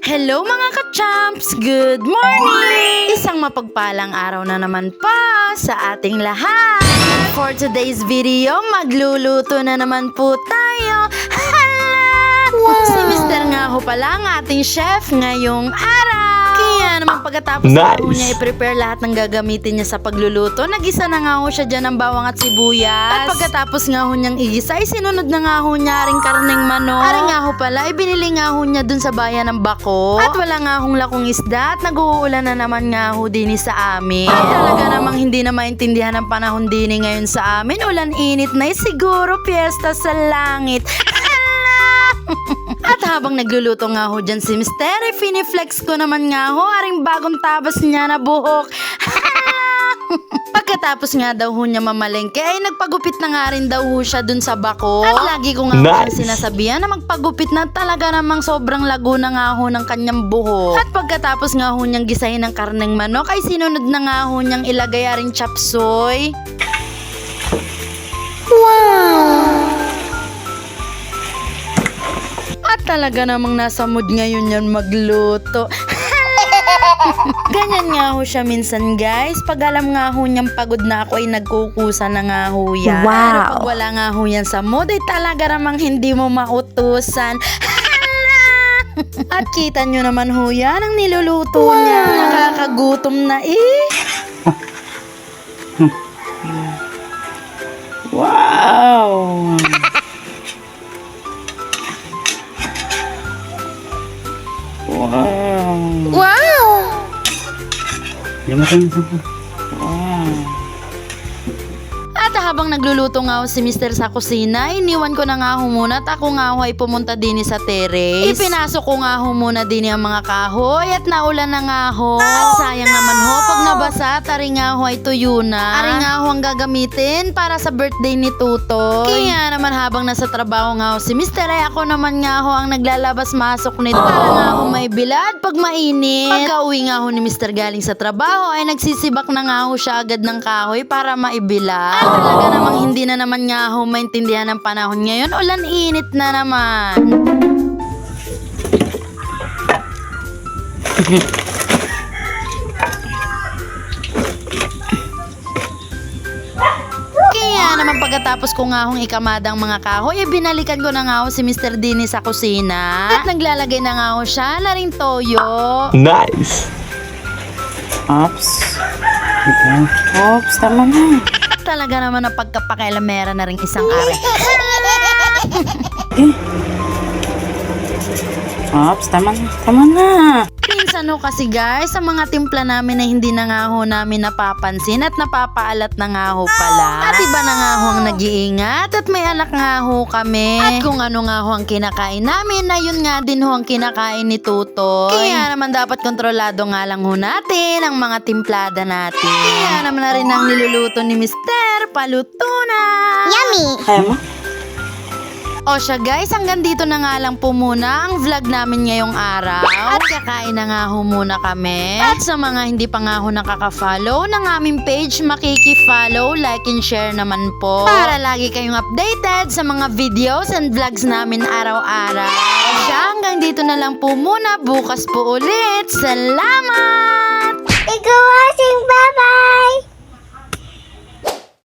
Hello mga ka-champs! Good morning! Isang mapagpalang araw na naman pa sa ating lahat. For today's video, magluluto na naman po tayo. Hala! Wow! Si Mr. nga ho pala ang ating chef ngayong araw. Kaya naman pagkatapos na ho niya i-prepare lahat ng gagamitin niya sa pagluluto, nag-isa na nga ho siya dyan ng bawang at sibuyas. At pagkatapos nga ho niyang igisa, ay sinunod na nga ho niya ring karneng manok. Ari nga ho pala, ibinili nga ho niya dun sa bayan ng Bako. At wala nga hong lakong isda at nag-uulan na naman nga ho din sa amin. At talaga namang hindi na maintindihan ng panahon din ngayon sa amin. Ulan init na siguro piyesta sa langit. At habang nagluluto nga ho dyan si Mister, finiflex ko naman nga ho aring bagong tabas niya na buhok. Pagkatapos nga daw ho niya mamalengke, ay nagpagupit na nga rin daw ho siya dun sa Bako. At lagi ko nga ho sinasabihan na magpagupit na, talaga namang sobrang lago na nga ho ng kanyang buhok. At pagkatapos nga ho niyang gisahin ng karneng manok, ay sinunod na nga ho niyang ilagay aring chapsoy. Wow! At talaga namang nasa mood ngayon yan magluto. Ganyan nga ho siya minsan, guys. Pag alam nga ho niyang pagod na ako, ay nagkukusa na nga ho yan. Wow! Pero pag wala nga ho yan sa mood, ay talaga namang hindi mo mautusan. At kita nyo naman ho yan ang niluluto niya. Nakakagutom na Wow! Wow! Wow! Wow! At habang nagluluto nga ho si Mr. sa kusina, iniwan ko na nga ho muna at ako nga ho ay pumunta din sa terrace. Ipinasok ko nga ho muna din ang mga kahoy at naulan na nga ho. At sayang naman ho, pag nabasa, tari nga ho ay tuyo na. Ari nga ho ang gagamitin para sa birthday ni Tutoy. Kaya naman habang nasa trabaho nga ho si Mr. ay ako naman nga ho ang naglalabas-masok nito para nga ho may bilad pag mainit. Pagka uwi nga ho ni Mr. galing sa trabaho ay nagsisibak na nga ho siya agad ng kahoy para maibilad. Talaga namang hindi na naman nga ho maintindihan ng panahon ngayon. Ulan init na naman. Kaya naman pagkatapos ko nga hong ikamadang mga kahoy, binalikan ko na nga ho si Mr. Dini sa kusina. At naglalagay na nga ho siya na ring toyo. Nice! Oops! Oops, tama na. Talaga naman ang pagkapakialamera na ring isang ari. Oops, tama na. Tama na. Minsan ho kasi guys, sa mga timpla namin na hindi na nga ho namin napapansin at napapaalat na nga ho pala. At iba na nga ho ang nag-iingat at may anak nga ho kami. At kung ano nga ho ang kinakain namin, na yun nga din ho ang kinakain ni Tutoy. Kaya naman dapat kontrolado nga lang ho natin ang mga timplada natin. Kaya naman na rin ang niluluto ni Mister, paluto na. Yummy! Kaya mo? O siya guys, hanggang dito na nga lang po muna ang vlog namin ngayong araw. At kakain na nga ho muna kami. At sa mga hindi pa nga ho nakaka-follow ng aming page, makiki-follow, like and share naman po. Para lagi kayong updated sa mga videos and vlogs namin araw-araw. O siya, hanggang dito na lang po muna. Bukas po ulit. Salamat! Ikaw watching. Bye-bye!